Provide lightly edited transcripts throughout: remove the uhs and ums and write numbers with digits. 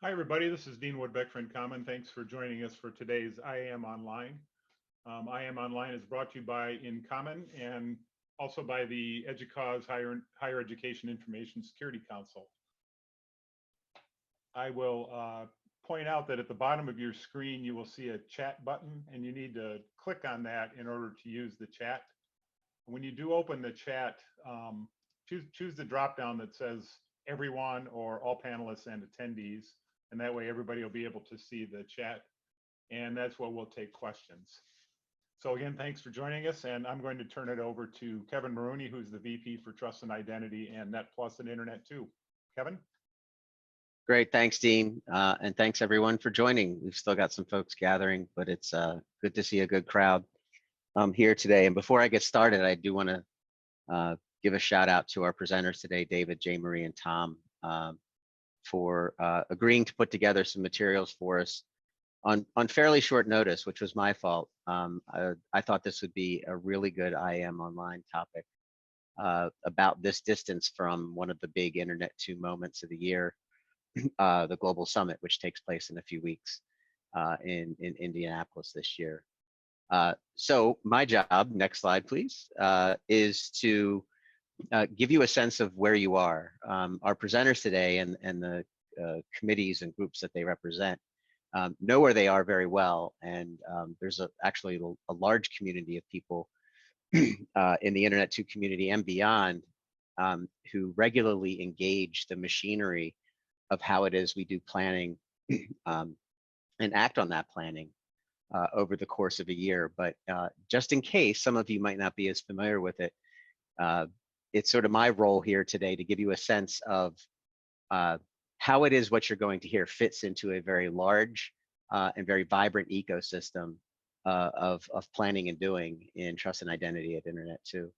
Hi, everybody. This is Dean Woodbeck for InCommon. Thanks for joining us for today's IAM Online. IAM Online is brought to you by InCommon and also by the EDUCAUSE Higher Education Information Security Council. I will point out that at the bottom of your screen, you will see a chat button, and you need to click on that in order to use the chat. When you do open the chat, choose the drop down that says everyone or all panelists and attendees. And that way everybody will be able to see the chat, and that's where we'll take questions. So again, thanks for joining us, and I'm going to turn it over to Kevin Maroney, who's the VP for Trust and Identity and Net Plus and Internet 2. Kevin? Great, thanks, Dean, and thanks everyone for joining. We've still got some folks gathering, but it's good to see a good crowd here today. And before I get started, I do want to give a shout out to our presenters today, David, Jay Marie, and Tom, for agreeing to put together some materials for us on fairly short notice, which was my fault. I thought this would be a really good IAM Online topic about this distance from one of the big Internet 2 moments of the year, the Global Summit, which takes place in a few weeks in Indianapolis this year. So my job, next slide please, is to give you a sense of where you are. Our presenters today and the committees and groups that they represent know where they are very well, and there's actually a large community of people in the Internet 2 community and beyond who regularly engage the machinery of how it is we do planning and act on that planning over the course of a year. But just in case some of you might not be as familiar with it, it's sort of my role here today to give you a sense of how it is what you're going to hear fits into a very large and very vibrant ecosystem of planning and doing in trust and identity at Internet 2.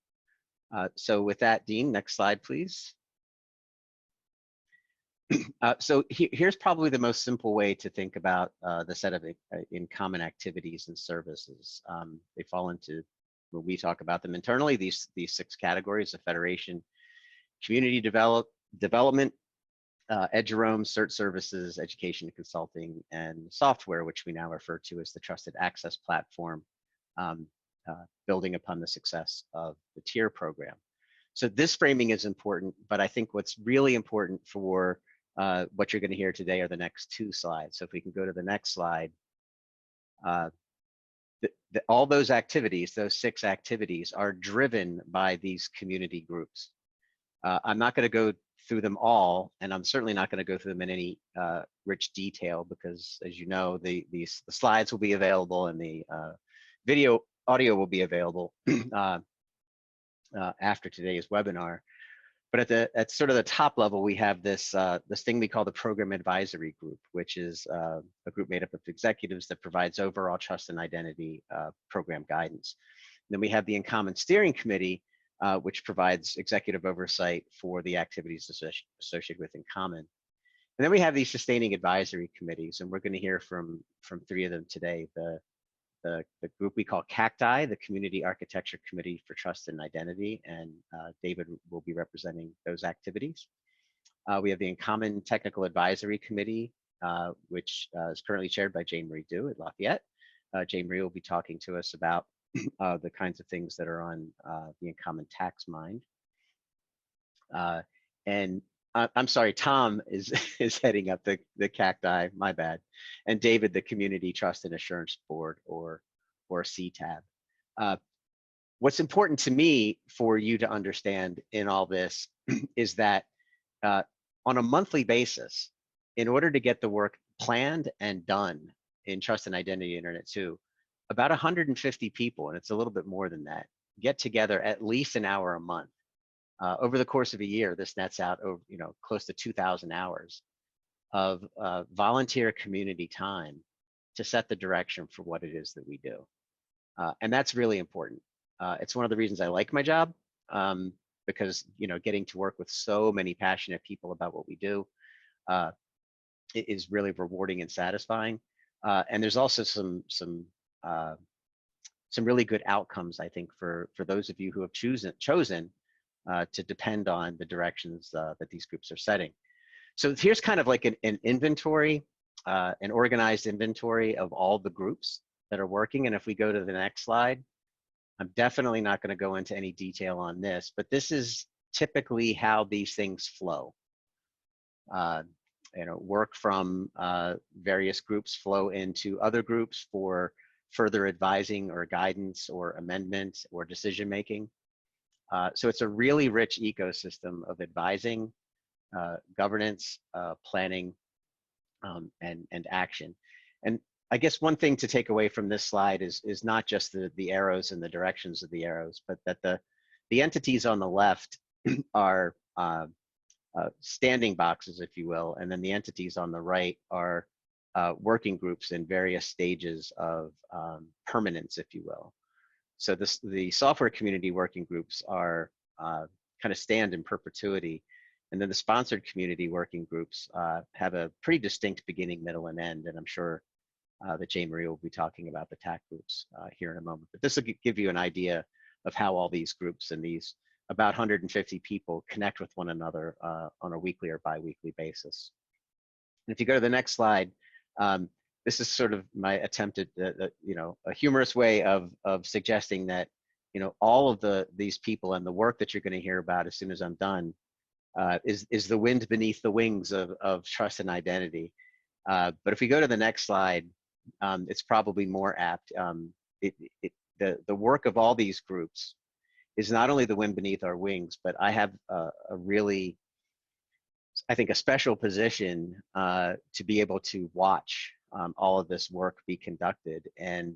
So with that, Dean, next slide, please. So here's probably the most simple way to think about the set of InCommon activities and services. They fall into, when we talk about them internally, these 6 categories: the Federation, community development, EdGerome, cert services, education and consulting, and software, which we now refer to as the Trusted Access Platform, building upon the success of the TIER program. So this framing is important, but I think what's really important for what you're going to hear today are the next 2 slides. So if we can go to the next slide. All those activities, those 6 activities, are driven by these community groups. I'm not going to go through them all, and I'm certainly not going to go through them in any rich detail, because, as you know, the slides will be available and the audio will be available after today's webinar. But at sort of the top level, we have this thing we call the Program Advisory Group, which is a group made up of executives that provides overall trust and identity program guidance. And then we have the InCommon Steering Committee, which provides executive oversight for the activities associated with InCommon. And then we have these sustaining advisory committees, and we're going to hear from 3 of them today. The group we call CACTI, the Community Architecture Committee for Trust and Identity, and David will be representing those activities. We have the InCommon Technical Advisory Committee, which is currently chaired by Jay Marie Du at Lafayette. Jay Marie will be talking to us about the kinds of things that are on the InCommon tax mind. And I'm sorry, Tom is heading up the CACTI, my bad, and David, the Community Trust and Assurance Board, or CTAB. What's important to me for you to understand in all this is that on a monthly basis, in order to get the work planned and done in Trust and Identity Internet 2, about 150 people, and it's a little bit more than that, get together at least an hour a month. Over the course of a year, this nets out over, close to 2,000 hours of volunteer community time to set the direction for what it is that we do. And that's really important. It's one of the reasons I like my job, because getting to work with so many passionate people about what we do is really rewarding and satisfying. And there's also some really good outcomes, I think, for those of you who have chosen to depend on the directions that these groups are setting. So here's kind of like an inventory, an organized inventory of all the groups that are working. And if we go to the next slide, I'm definitely not going to go into any detail on this, but this is typically how these things flow. Work from various groups flow into other groups for further advising or guidance or amendment or decision making. So it's a really rich ecosystem of advising, governance, planning, and action. And I guess one thing to take away from this slide is not just the arrows and the directions of the arrows, but that the entities on the left are standing boxes, if you will, and then the entities on the right are working groups in various stages of permanence, if you will. So the software community working groups are kind of stand in perpetuity. And then the sponsored community working groups have a pretty distinct beginning, middle, and end. And I'm sure that Jane Marie will be talking about the TAC groups here in a moment. But this will give you an idea of how all these groups and these about 150 people connect with one another on a weekly or bi-weekly basis. And if you go to the next slide, this is sort of my attempt at a humorous way of suggesting that all of these people and the work that you're going to hear about as soon as I'm done is the wind beneath the wings of trust and identity. But if we go to the next slide, it's probably more apt. The work of all these groups is not only the wind beneath our wings, but I have a really, I think, a special position to be able to watch all of this work be conducted. And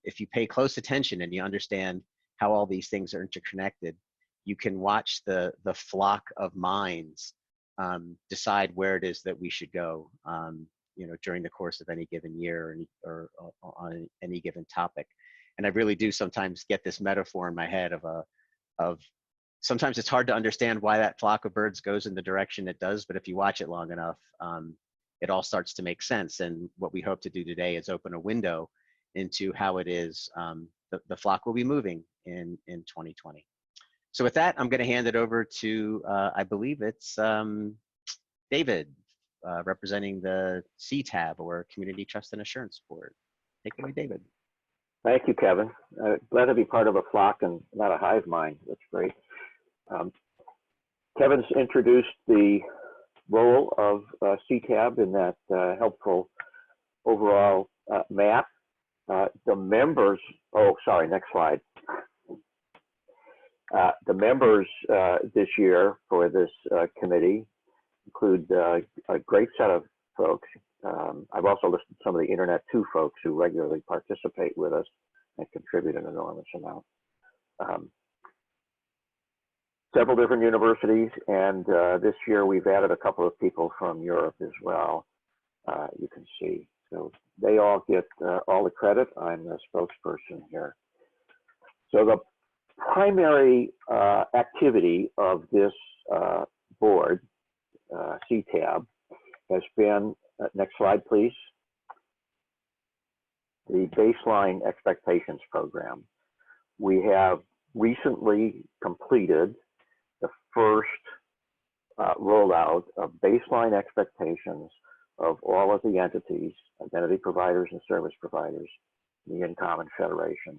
if you pay close attention and you understand how all these things are interconnected, you can watch the flock of minds decide where it is that we should go, during the course of any given year or on any given topic. And I really do sometimes get this metaphor in my head of sometimes it's hard to understand why that flock of birds goes in the direction it does, but if you watch it long enough, it all starts to make sense. And what we hope to do today is open a window into how it is the flock will be moving in 2020. So with that, I'm going to hand it over to, I believe it's David, representing the CTAB, or Community Trust and Assurance Board. Take it away, David. Thank you, Kevin. Glad to be part of a flock and not a hive mind. That's great. Kevin's introduced the role of CTAB in that helpful overall map. The members, oh, sorry, next slide. The members this year for this committee include a great set of folks. I've also listed some of the Internet 2 folks who regularly participate with us and contribute an enormous amount. Several different universities, and this year we've added a couple of people from Europe as well, you can see. So they all get all the credit. I'm the spokesperson here. So the primary activity of this board, CTAB, has been, next slide please, the Baseline Expectations Program. We have recently completed the first rollout of baseline expectations of all of the entities, identity providers and service providers, in the InCommon Federation.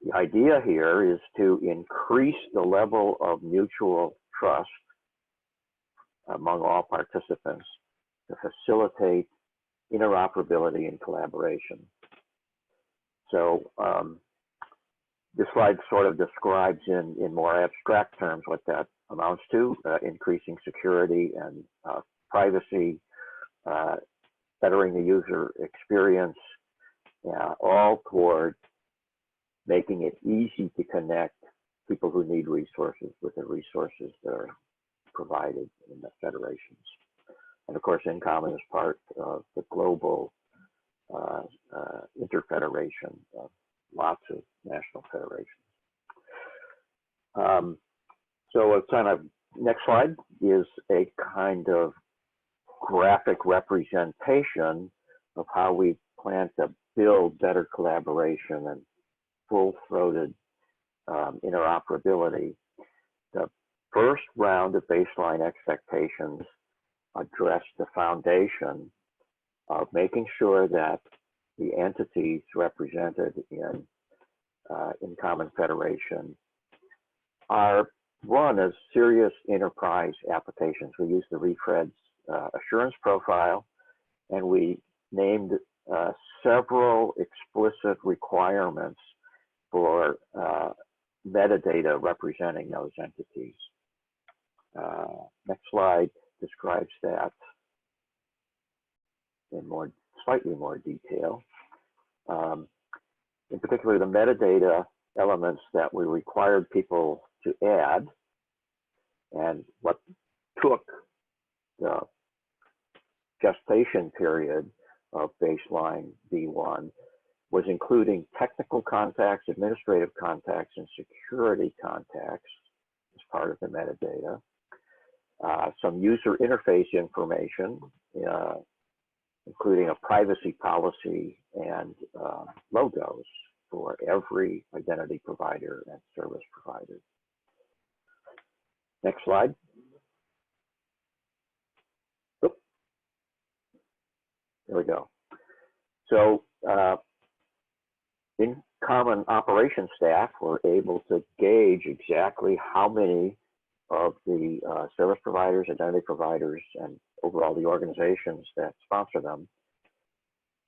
The idea here is to increase the level of mutual trust among all participants to facilitate interoperability and collaboration. So this slide sort of describes in more abstract terms what that amounts to, increasing security and privacy, bettering the user experience, all toward making it easy to connect people who need resources with the resources that are provided in the federations. And of course, InCommon is part of the global interfederation of lots of national federations. So a kind of, next slide is a kind of graphic representation of how we plan to build better collaboration and full-throated interoperability. The first round of baseline expectations address the foundation of making sure that the entities represented in InCommon Federation are run as serious enterprise applications. We use the Refred's assurance profile, and we named several explicit requirements for metadata representing those entities. Next slide describes that in slightly more detail. In particular, the metadata elements that we required people to add, and what took the gestation period of baseline V1 was including technical contacts, administrative contacts, and security contacts as part of the metadata. Some user interface information, including a privacy policy and logos for every identity provider and service provider. Next slide. Oop. There we go. So InCommon operations staff were able to gauge exactly how many of the service providers, identity providers, and overall the organizations that sponsor them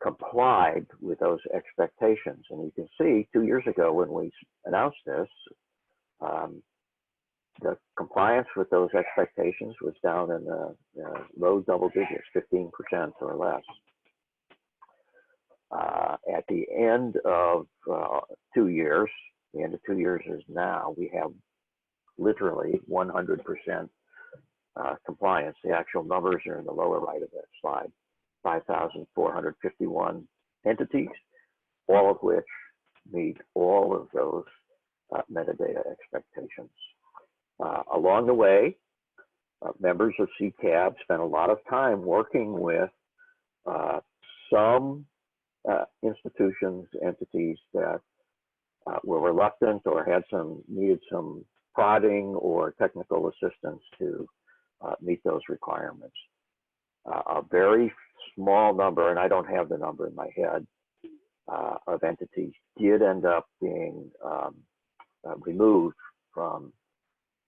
complied with those expectations. And you can see 2 years ago when we announced this, the compliance with those expectations was down in the low double digits, 15% or less. At the end of 2 years, the end of 2 years is now, we have literally 100% compliance. The actual numbers are in the lower right of that slide. 5,451 entities, all of which meet all of those metadata expectations. Along the way, members of CTAB spent a lot of time working with some institutions, entities that were reluctant or needed some prodding or technical assistance to meet those requirements. A very small number, and I don't have the number in my head, of entities did end up being removed from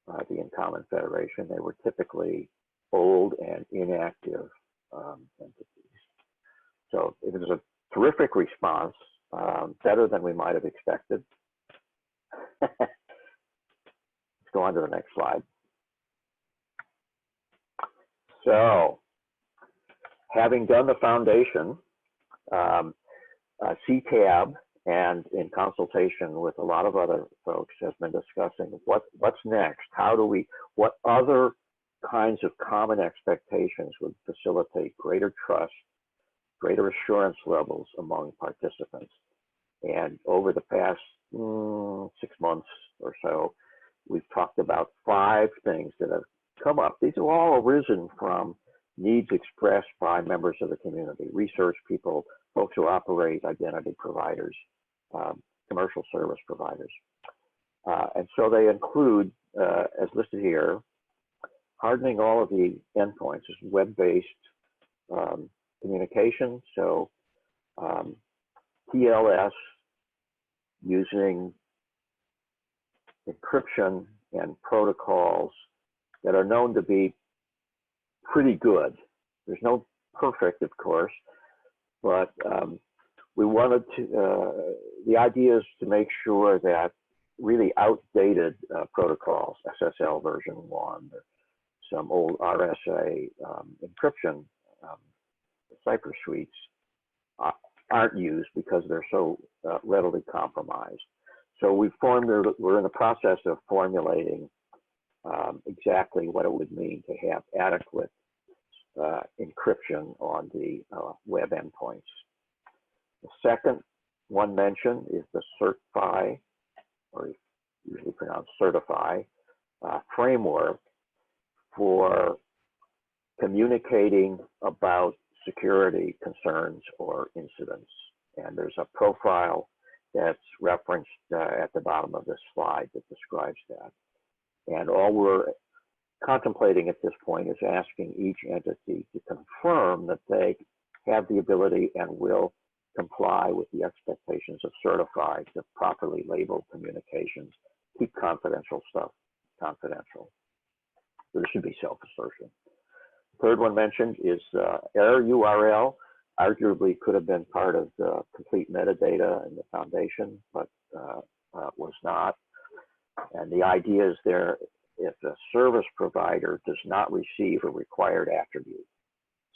the InCommon Federation. They were typically old and inactive entities. So it was a terrific response, better than we might have expected. Let's go on to the next slide. So, having done the foundation, CTAB, and in consultation with a lot of other folks, has been discussing what's next. What other kinds of common expectations would facilitate greater trust, greater assurance levels among participants. And over the past 6 months or so, we've talked about 5 things that have come up. These have all arisen from needs expressed by members of the community, research people, folks who operate identity providers, commercial service providers. And so they include, as listed here, hardening all of the endpoints, web-based communication. So TLS using encryption and protocols that are known to be pretty good. There's no perfect, of course, but we wanted to, the idea is to make sure that really outdated protocols, SSL version 1, or some old RSA encryption cipher suites aren't used because they're so readily compromised. So we're in the process of formulating exactly what it would mean to have adequate encryption on the web endpoints. The second one mentioned is the CertFi, or usually pronounced certify, framework for communicating about security concerns or incidents. And there's a profile that's referenced at the bottom of this slide that describes that. And all we're contemplating at this point is asking each entity to confirm that they have the ability and will comply with the expectations of certified to properly label communications, keep confidential stuff confidential. So this should be self-assertion. Third one mentioned is error URL. Arguably could have been part of the complete metadata in the foundation, but was not. And the idea is there, if a service provider does not receive a required attribute,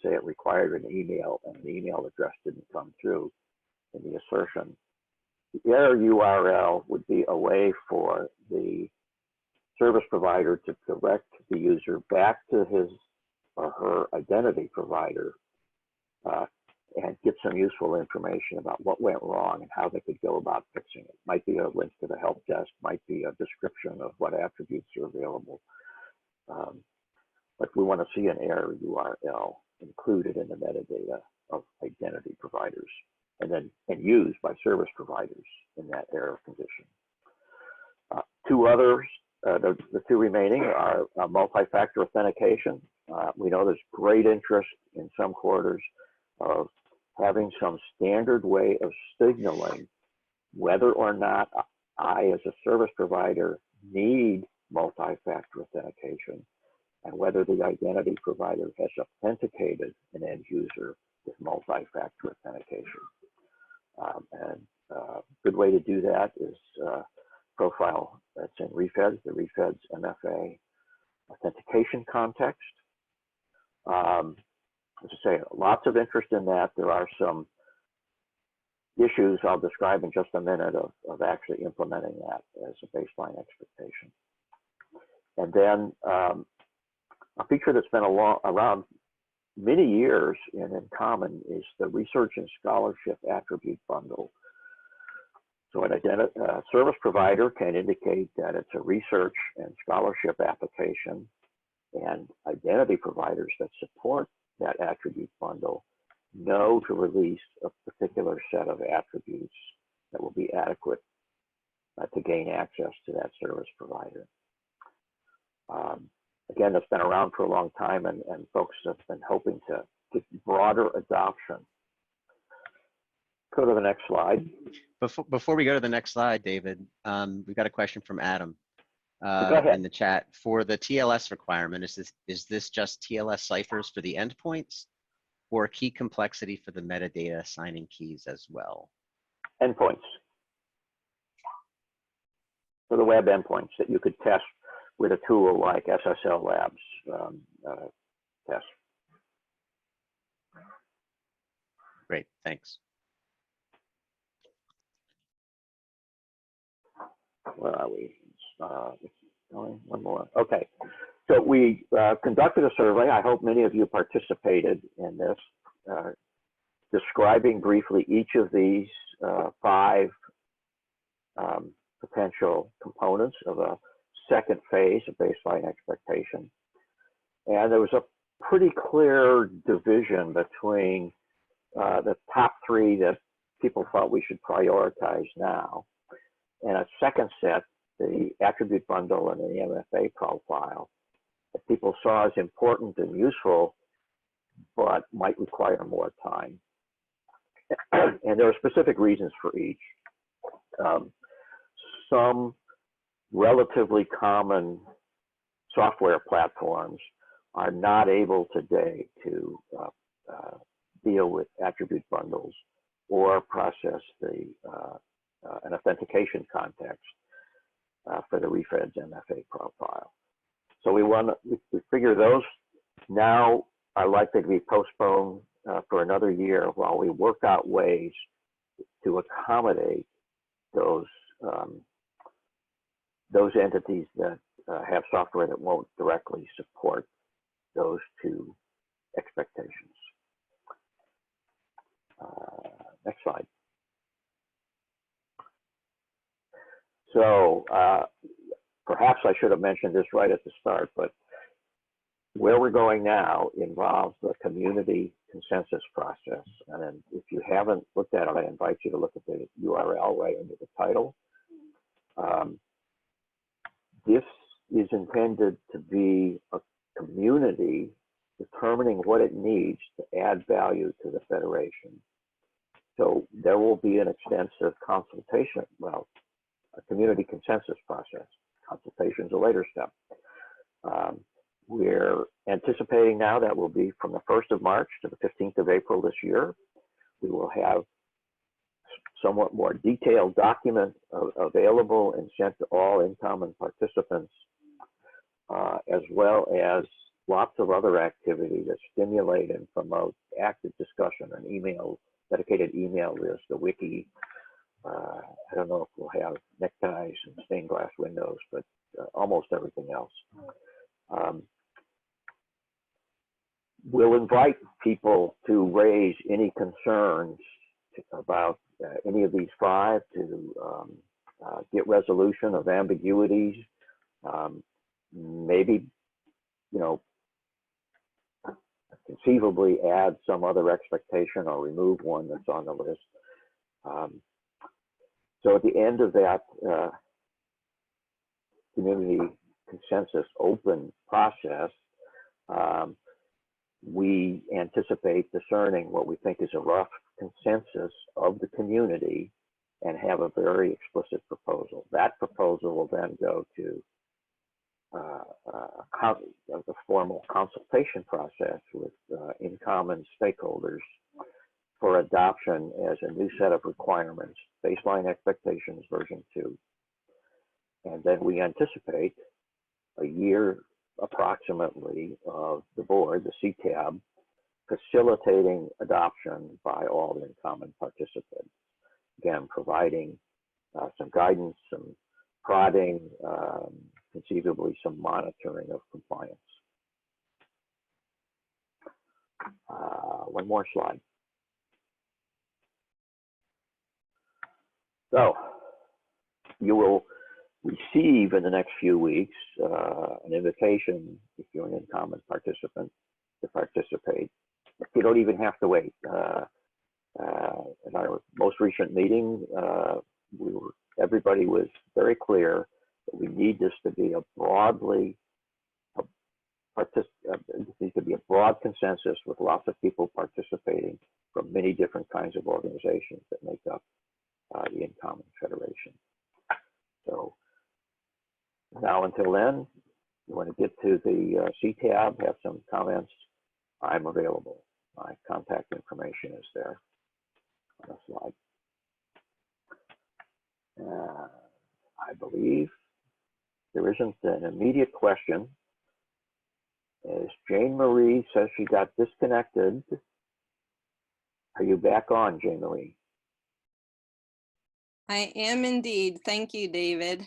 say it required an email and the email address didn't come through in the assertion, the error URL would be a way for the service provider to direct the user back to his or her identity provider and get some useful information about what went wrong and how they could go about fixing it. Might be a link to the help desk, might be a description of what attributes are available. But we want to see an error URL included in the metadata of identity providers and used by service providers in that error condition. Two others, the two remaining are multi-factor authentication. We know there's great interest in some quarters of having some standard way of signaling whether or not I, as a service provider, need multi-factor authentication and whether the identity provider has authenticated an end user with multi-factor authentication. And a good way to do that is profile that's in REFEDS, the REFEDS MFA authentication context. As I say, lots of interest in that. There are some issues I'll describe in just a minute of actually implementing that as a baseline expectation. And then a feature that's been around many years in InCommon is the research and scholarship attribute bundle. So an service provider can indicate that it's a research and scholarship application, and identity providers that support that attribute bundle know to release a particular set of attributes that will be adequate to gain access to that service provider. Again, that's been around for a long time, and folks have been hoping to get broader adoption. Go to the next slide. Before we go to the next slide, David, we've got a question from Adam in the chat. For the TLS requirement, is this just TLS ciphers for the endpoints or key complexity for the metadata assigning keys as well? Endpoints. For the web endpoints that you could test with a tool like SSL Labs test. Great, thanks. Where are we? One more. Okay. So we conducted a survey. I hope many of you participated in this, describing briefly each of these 5 potential components of a second phase of baseline expectation. And there was a pretty clear division between the top 3 that people thought we should prioritize now, and a second set, the attribute bundle and the MFA profile, that people saw as important and useful, but might require more time. And there are specific reasons for each. Some relatively common software platforms are not able today to deal with attribute bundles or process an authentication context for the REFEDS MFA profile. So we figure those now are likely to be postponed for another year while we work out ways to accommodate those entities that have software that won't directly support those 2 expectations. Next slide. So perhaps I should have mentioned this right at the start, but where we're going now involves the community consensus process. And then if you haven't looked at it, I invite you to look at the URL right under the title. This is intended to be a community determining what it needs to add value to the Federation. So there will be an extensive consultation, well, a community consensus process. Consultation is a later step. We're anticipating now that will be from the 1st of March to the 15th of April this year. We will have somewhat more detailed document available and sent to all InCommon participants, as well as lots of other activity that stimulate and promote active discussion, an email, dedicated email list, a wiki. I don't know if we'll have neckties and stained glass windows, but almost everything else. We'll invite people to raise any concerns about any of these 5 to get resolution of ambiguities. Maybe, you know, conceivably add some other expectation or remove one that's on the list. So at the end of that community consensus open process, we anticipate discerning what we think is a rough consensus of the community and have a very explicit proposal. That proposal will then go to the formal consultation process with InCommon stakeholders for adoption as a new set of requirements, baseline expectations version 2. And then we anticipate a year approximately of the board, the CTAB, facilitating adoption by all InCommon participants. Again, providing some guidance, some prodding, conceivably some monitoring of compliance. One more slide. So you will receive in the next few weeks an invitation, if you're an InCommon participant, to participate. You don't even have to wait. In our most recent meeting, everybody was very clear that we need this to be a broadly needs to be a broad consensus with lots of people participating from many different kinds of organizations that make up the InCommon Federation. So now until then, you want to get to the CTAB, have some comments, I'm available. My contact information is there on the slide. I believe there isn't an immediate question. As Jane Marie says she got disconnected. Are you back on, Jane Marie? I am indeed. Thank you, David.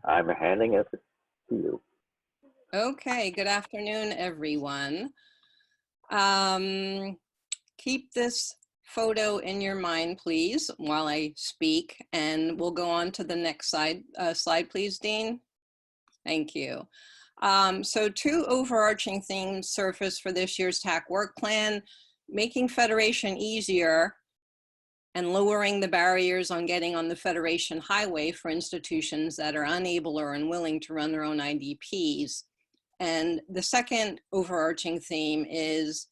I'm handing it to you. Okay, good afternoon, everyone. Keep this photo in your mind, please, while I speak, and we'll go on to the next slide. Slide, please, Dean. Thank you. So 2 overarching themes surface for this year's TAC work plan: making Federation easier and lowering the barriers on getting on the Federation highway for institutions that are unable or unwilling to run their own IDPs. And the second overarching theme is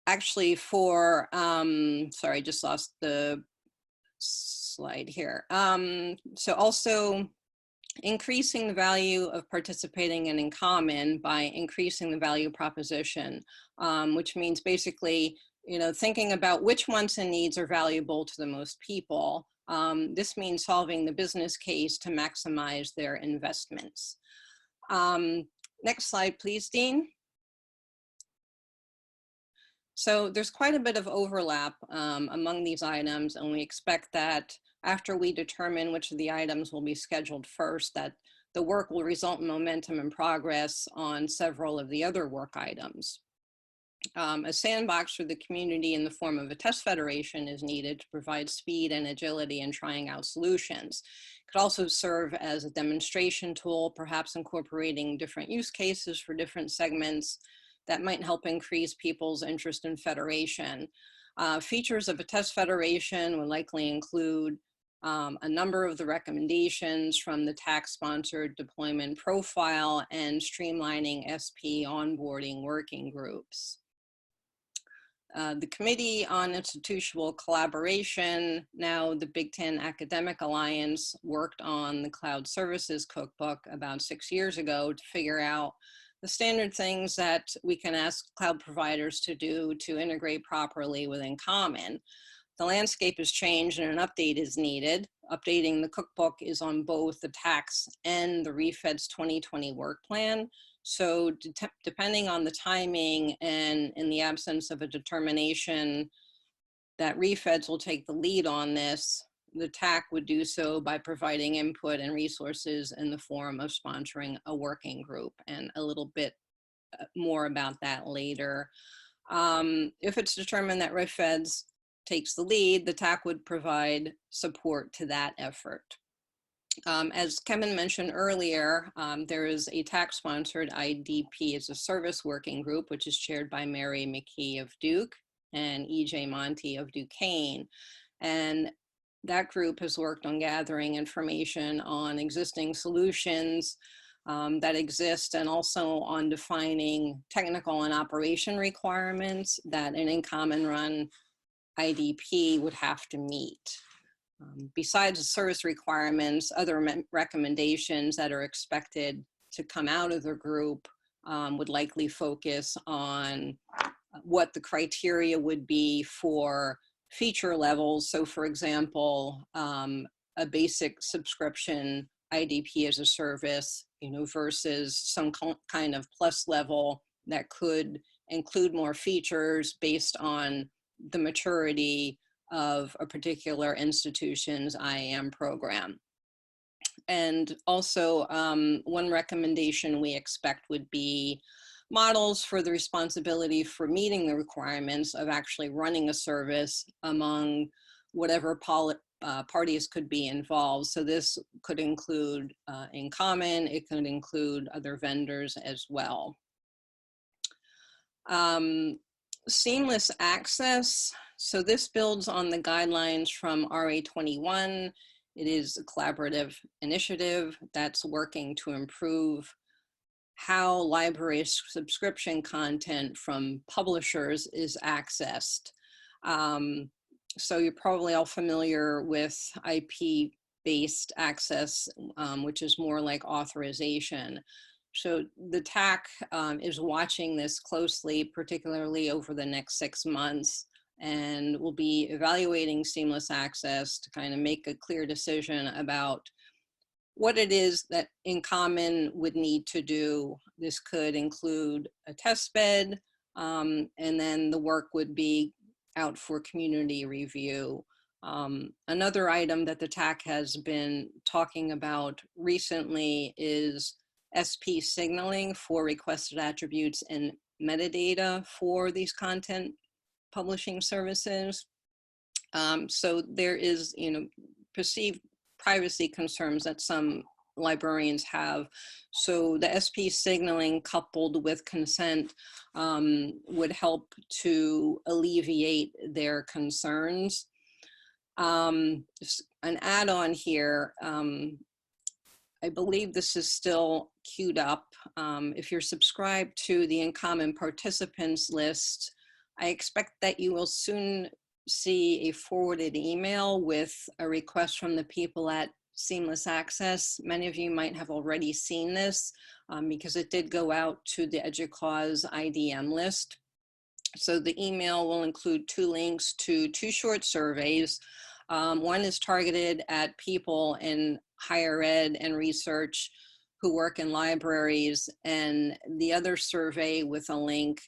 actually for, sorry, I just lost the slide here. So also increasing the value of participating in InCommon by increasing the value proposition, which means basically, you know, thinking about which wants and needs are valuable to the most people. This means solving the business case to maximize their investments. Next slide, please, Dean. So there's quite a bit of overlap among these items, and we expect that after we determine which of the items will be scheduled first, that the work will result in momentum and progress on several of the other work items. A sandbox for the community in the form of a test federation is needed to provide speed and agility in trying out solutions. It could also serve as a demonstration tool, perhaps incorporating different use cases for different segments that might help increase people's interest in federation. Features of a test federation would likely include a number of the recommendations from the tax-sponsored deployment profile and streamlining SP onboarding working groups. The Committee on Institutional Collaboration, now the Big Ten Academic Alliance, worked on the Cloud Services Cookbook about 6 years ago to figure out the standard things that we can ask cloud providers to do to integrate properly with InCommon. The landscape has changed and an update is needed. Updating the cookbook is on both the tax and the REFEDS 2020 work plan. So depending on the timing and in the absence of a determination that REFEDS will take the lead on this, the TAC would do so by providing input and resources in the form of sponsoring a working group, and a little bit more about that later. If it's determined that REFEDS takes the lead, the TAC would provide support to that effort. As Kevin mentioned earlier, there is a TAC-sponsored IDP as a service working group, which is chaired by Mary McKee of Duke and E.J. Monty of Duquesne. And that group has worked on gathering information on existing solutions that exist, and also on defining technical and operation requirements that an InCommon run IDP would have to meet. Besides the service requirements, other recommendations that are expected to come out of the group would likely focus on what the criteria would be for feature levels. So for example, a basic subscription IDP as a service, versus some kind of plus level that could include more features based on the maturity of a particular institution's IAM program. And also one recommendation we expect would be models for the responsibility for meeting the requirements of actually running a service among whatever parties could be involved. So this could include InCommon, it could include other vendors as well. Seamless access. So this builds on the guidelines from RA 21. It is a collaborative initiative that's working to improve how library subscription content from publishers is accessed. So you're probably all familiar with IP-based access, which is more like authorization. So the TAC is watching this closely, particularly over the next 6 months, and will be evaluating seamless access to kind of make a clear decision about what it is that InCommon would need to do. This could include a test bed, and then the work would be out for community review. Another item that the TAC has been talking about recently is SP signaling for requested attributes and metadata for these content publishing services. So there is, perceived privacy concerns that some librarians have. So the SP signaling coupled with consent would help to alleviate their concerns. An add-on here, I believe this is still queued up. If you're subscribed to the InCommon participants list, I expect that you will soon see a forwarded email with a request from the people at Seamless Access. Many of you might have already seen this because it did go out to the EDUCAUSE IDM list. So the email will include 2 links to 2 short surveys. One is targeted at people in higher ed and research who work in libraries, and the other survey with a link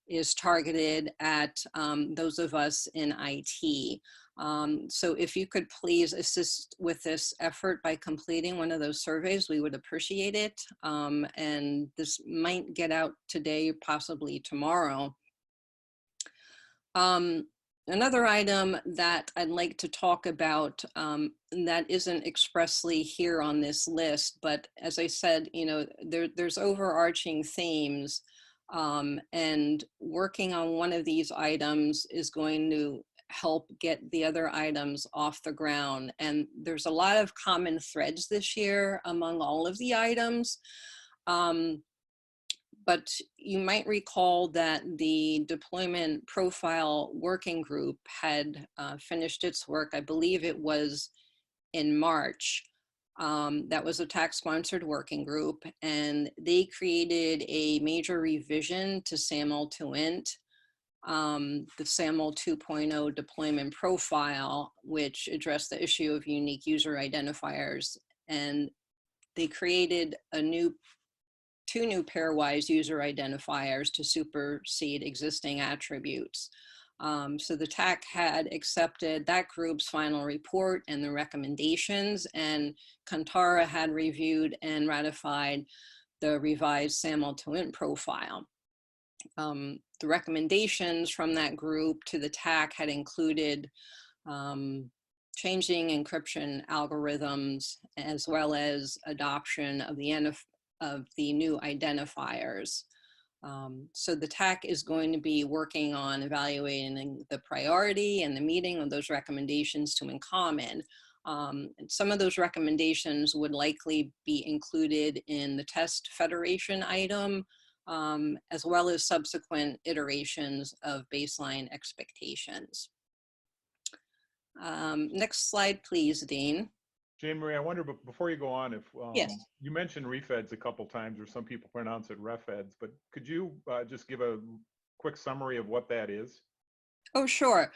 is targeted at those of us in IT. So if you could please assist with this effort by completing one of those surveys, we would appreciate it. And this might get out today, possibly tomorrow. Another item that I'd like to talk about that isn't expressly here on this list, but as I said, there's overarching themes, and working on one of these items is going to help get the other items off the ground. And there's a lot of common threads this year among all of the items. But you might recall that the deployment profile working group had finished its work. I believe it was in March. That was a tax-sponsored working group, and they created a major revision to SAML to INT, the SAML 2.0 deployment profile, which addressed the issue of unique user identifiers. And they created two new pairwise user identifiers to supersede existing attributes. So the TAC had accepted that group's final report and the recommendations, and Kantara had reviewed and ratified the revised SAML to INT profile. The recommendations from that group to the TAC had included changing encryption algorithms, as well as adoption of the new identifiers. So the TAC is going to be working on evaluating the priority and the meeting of those recommendations to InCommon. And some of those recommendations would likely be included in the test federation item, as well as subsequent iterations of baseline expectations. Next slide, please, Dean. Jane Marie, I wonder, but before you go on, if Yes. you mentioned refeds a couple times, or some people pronounce it refeds, but could you just give a quick summary of what that is? Oh, sure.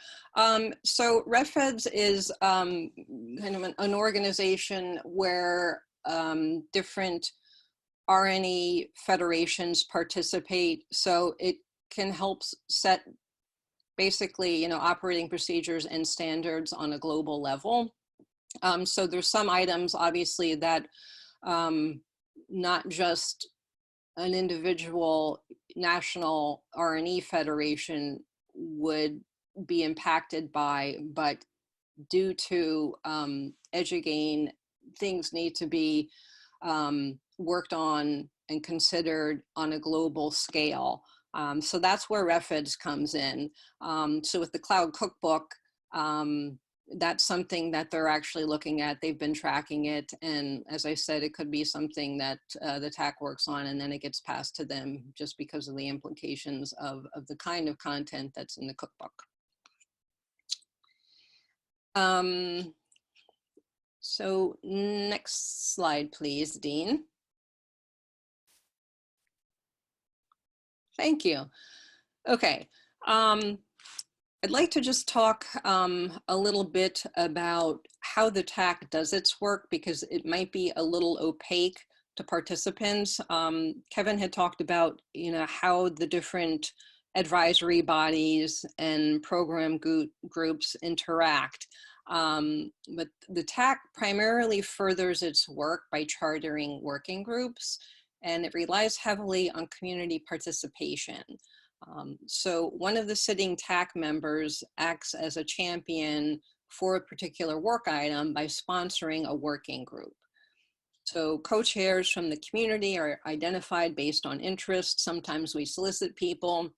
So RedFeds is kind of an organization where different RNE federations participate. So it can help set basically, operating procedures and standards on a global level. So there's some items, obviously, that not just an individual national RNE federation would be impacted by, but due to EDUGAIN, things need to be worked on and considered on a global scale. So that's where RedFeds comes in. So with the Cloud Cookbook, that's something that they're actually looking at. They've been tracking it. And as I said, it could be something that the TAC works on, and then it gets passed to them just because of the implications of the kind of content that's in the cookbook. So next slide, please, Dean. Thank you. Okay. I'd like to just talk a little bit about how the TAC does its work, because it might be a little opaque to participants. Kevin had talked about, how the different advisory bodies and program groups interact. But the TAC primarily furthers its work by chartering working groups, and it relies heavily on community participation. So one of the sitting TAC members acts as a champion for a particular work item by sponsoring a working group. So co-chairs from the community are identified based on interest. Sometimes we solicit people.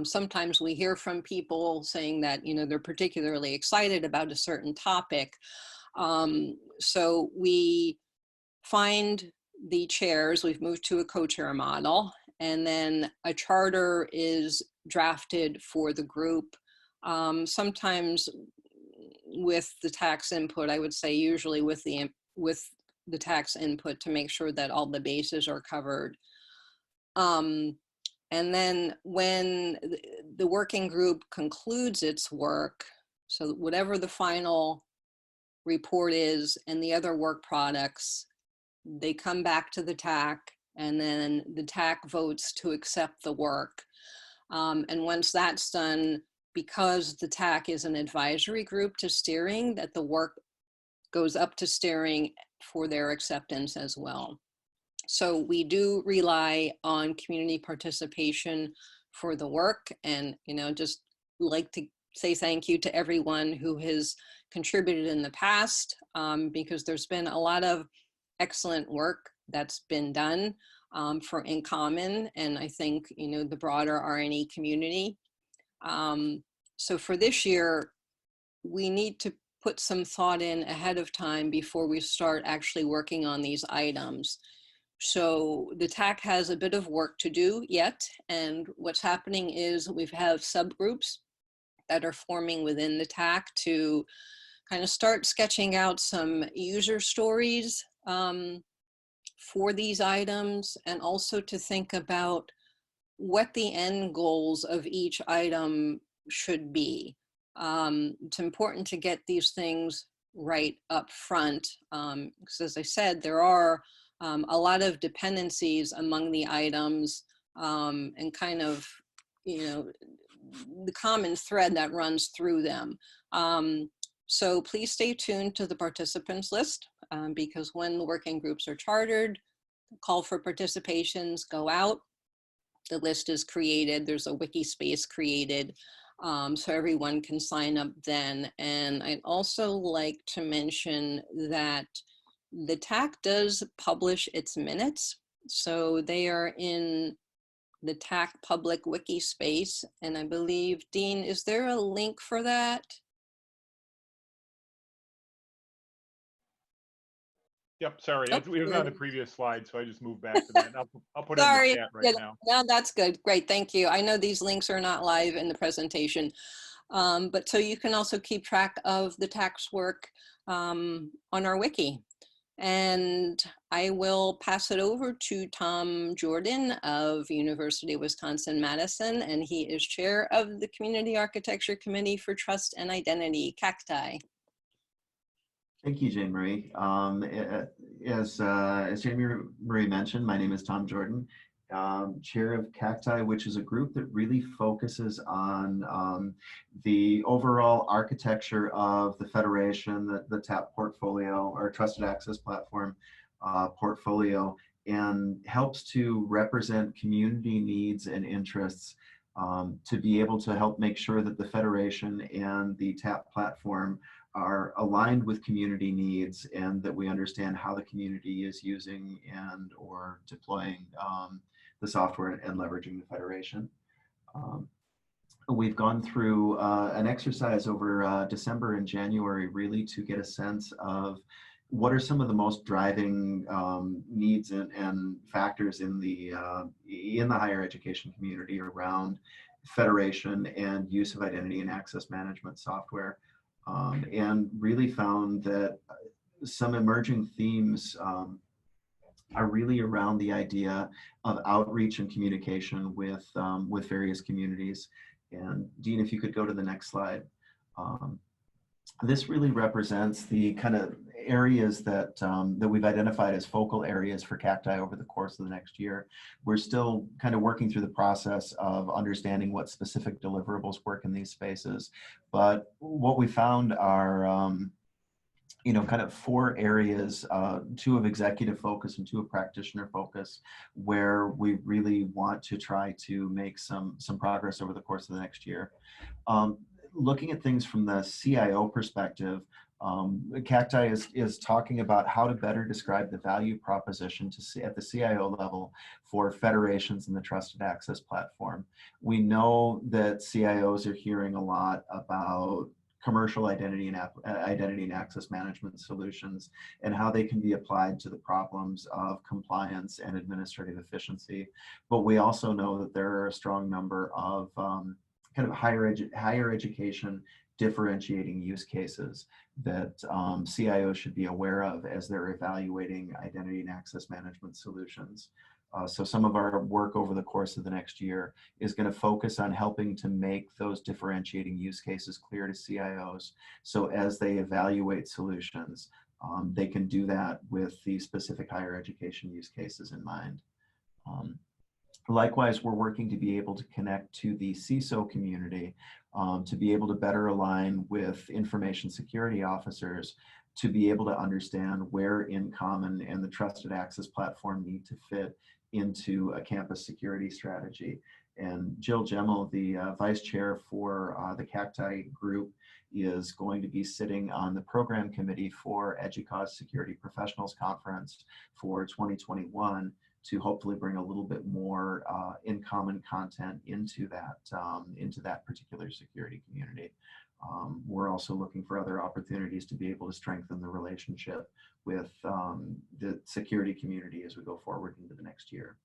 Sometimes we hear from people saying that, they're particularly excited about a certain topic. So we find the chairs. We've moved to a co-chair model. And then a charter is drafted for the group, sometimes with the tax input. I would say usually with the tax input to make sure that all the bases are covered. And then when the working group concludes its work, so whatever the final report is and the other work products, they come back to the TAC, and then the TAC votes to accept the work. And once that's done, because the TAC is an advisory group to steering, that the work goes up to steering for their acceptance as well. So we do rely on community participation for the work, and just like to say thank you to everyone who has contributed in the past, because there's been a lot of excellent work that's been done for InCommon, and I think the broader RNE community. So for this year, we need to put some thought in ahead of time before we start actually working on these items. So the TAC has a bit of work to do yet. And what's happening is we have subgroups that are forming within the TAC to kind of start sketching out some user stories for these items, and also to think about what the end goals of each item should be. It's important to get these things right up front, because as I said, there are a lot of dependencies among the items, and kind of, the common thread that runs through them. So please stay tuned to the participants list, because when the working groups are chartered, call for participations go out. The list is created. There's a wiki space created, so everyone can sign up then. And I'd also like to mention that the TAC does publish its minutes. So they are in the TAC public wiki space. And I believe, Dean, is there a link for that? Yep, sorry, Oh, it was on the previous slide, so I just moved back to that. I'll put it in sorry. the chat right now. No, that's good. Great, thank you. I know these links are not live in the presentation, but so you can also keep track of the tax work on our wiki. And I will pass it over to Tom Jordan of University of Wisconsin-Madison, and he is chair of the Community Architecture Committee for Trust and Identity, CACTI. Thank you, Jane Marie. As Jane Marie mentioned, my name is Tom Jordan, chair of CACTI, which is a group that really focuses on the overall architecture of the Federation, the TAP portfolio, or Trusted Access Platform portfolio, and helps to represent community needs and interests to be able to help make sure that the Federation and the TAP platform are aligned with community needs, and that we understand how the community is using and or deploying the software and leveraging the Federation. We've gone through an exercise over December and January, really to get a sense of what are some of the most driving needs and factors in the higher education community around Federation and use of identity and access management software. And really found that some emerging themes are really around the idea of outreach and communication with various communities. And Dean, if you could go to the next slide. This really represents the kind of areas that that we've identified as focal areas for CACTI over the course of the next year. We're still kind of working through the process of understanding what specific deliverables work in these spaces. But what we found are kind of 4 areas, 2 of executive focus and 2 of practitioner focus, where we really want to try to make some progress over the course of the next year. Looking at things from the CIO perspective, CACTI is talking about how to better describe the value proposition at the CIO level for federations in the Trusted Access Platform. We know that CIOs are hearing a lot about commercial identity and access management solutions and how they can be applied to the problems of compliance and administrative efficiency. But we also know that there are a strong number of kind of higher education differentiating use cases that CIOs should be aware of as they're evaluating identity and access management solutions. So some of our work over the course of the next year is going to focus on helping to make those differentiating use cases clear to CIOs. So as they evaluate solutions, they can do that with the specific higher education use cases in mind. Likewise, we're working to be able to connect to the CISO community to be able to better align with information security officers to be able to understand where InCommon and the Trusted Access Platform need to fit into a campus security strategy. And Jill Gemmel, the vice chair for the CACTI group, is going to be sitting on the program committee for EDUCAUSE Security Professionals Conference for 2021 to hopefully bring a little bit more InCommon content into that particular security community. We're also looking for other opportunities to be able to strengthen the relationship with the security community as we go forward into the next year.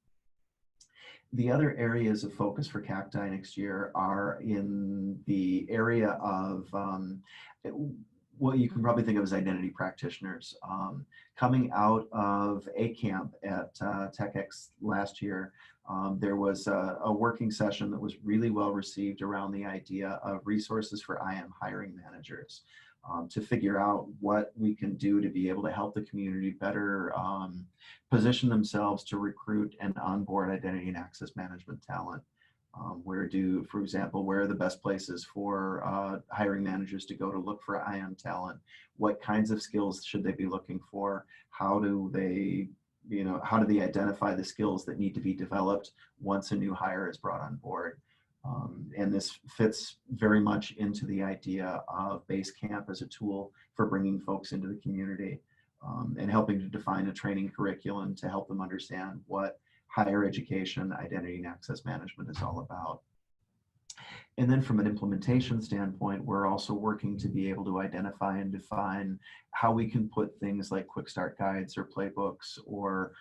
The other areas of focus for CACTI next year are in the area of what you can probably think of as identity practitioners. Coming out of ACamp at TechX last year, there was a working session that was really well received around the idea of resources for IAM hiring managers, to figure out what we can do to be able to help the community better position themselves to recruit and onboard identity and access management talent. For example, where are the best places for hiring managers to go to look for IAM talent? What kinds of skills should they be looking for? How do they identify the skills that need to be developed once a new hire is brought on board? And this fits very much into the idea of Basecamp as a tool for bringing folks into the community, and helping to define a training curriculum to help them understand what higher education identity and access management is all about. And then from an implementation standpoint, we're also working to be able to identify and define how we can put things like quick start guides or playbooks or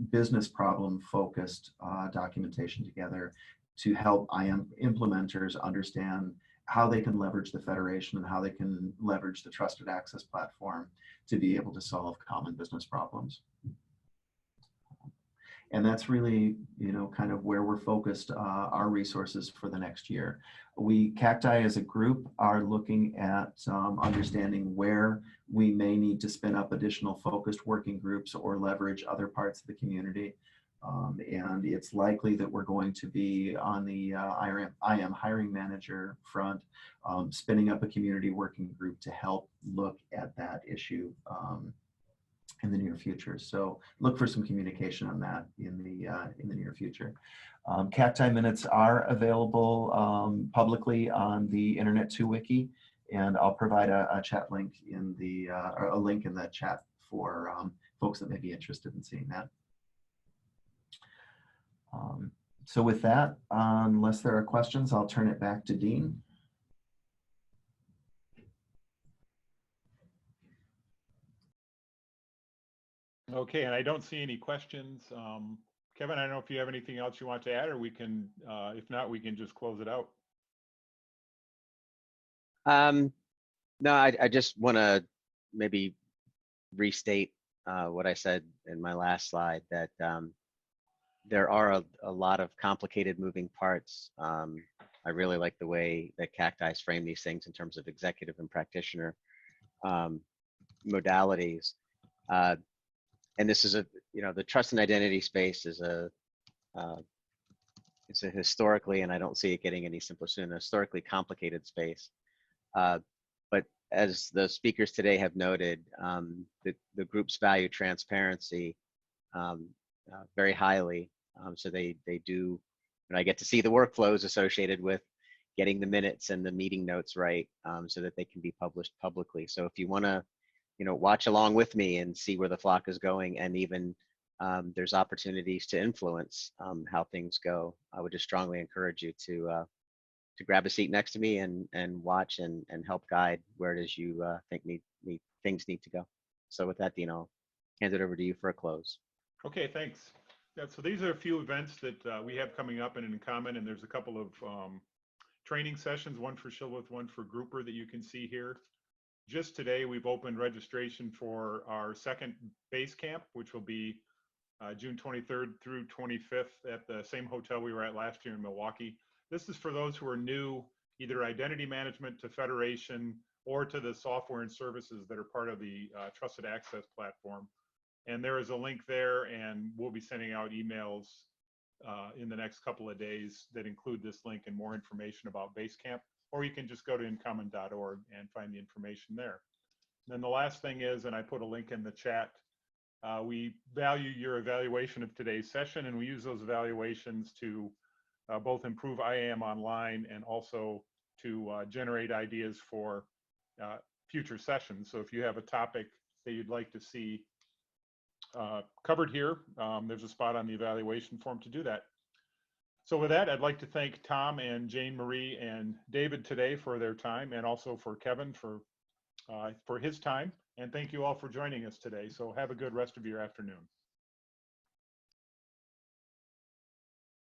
business problem focused documentation together to help IAM implementers understand how they can leverage the Federation and how they can leverage the Trusted Access platform to be able to solve common business problems. And that's really, kind of where we're focused our resources for the next year. CACTI as a group are looking at understanding where we may need to spin up additional focused working groups or leverage other parts of the community. And it's likely that we're going to be on the IAM hiring manager front, spinning up a community working group to help look at that issue in the near future. So look for some communication on that in the near future. CACTI minutes are available publicly on the Internet 2 Wiki, and I'll provide a chat link in or a link in the chat for folks that may be interested in seeing that. So with that, unless there are questions, I'll turn it back to Dean. Okay, and I don't see any questions. Kevin, I don't know if you have anything else you want to add, or we can, if not, we can just close it out. No, I just want to maybe restate what I said in my last slide, that there are a lot of complicated moving parts. I really like the way that CACTI's frame these things in terms of executive and practitioner modalities. And this is the trust and identity space is it's a historically, and I don't see it getting any simpler soon, a historically complicated space. But as the speakers today have noted, the groups value transparency very highly. So they do, and I get to see the workflows associated with getting the minutes and the meeting notes right, so that they can be published publicly. So if you want to, watch along with me and see where the flock is going, and even there's opportunities to influence how things go, I would just strongly encourage you to grab a seat next to me and watch and help guide where it is you think things need to go. So with that, Dean, I'll hand it over to you for a close. Okay, thanks. Yeah, so these are a few events that we have coming up in InCommon, and there's a couple of training sessions, one for Shilwith, one for Grouper, that you can see here. Just today, we've opened registration for our second base camp, which will be June 23rd through 25th at the same hotel we were at last year in Milwaukee. This is for those who are new, either identity management to Federation or to the software and services that are part of the Trusted Access platform. And there is a link there, and we'll be sending out emails in the next couple of days that include this link and more information about Basecamp, or you can just go to incommon.org and find the information there. And then the last thing is, and I put a link in the chat, we value your evaluation of today's session, and we use those evaluations to both improve IAM Online and also to generate ideas for future sessions. So if you have a topic that you'd like to see covered here. There's a spot on the evaluation form to do that. So with that, I'd like to thank Tom and Jane Marie and David today for their time, and also for Kevin for his time. And thank you all for joining us today. So have a good rest of your afternoon.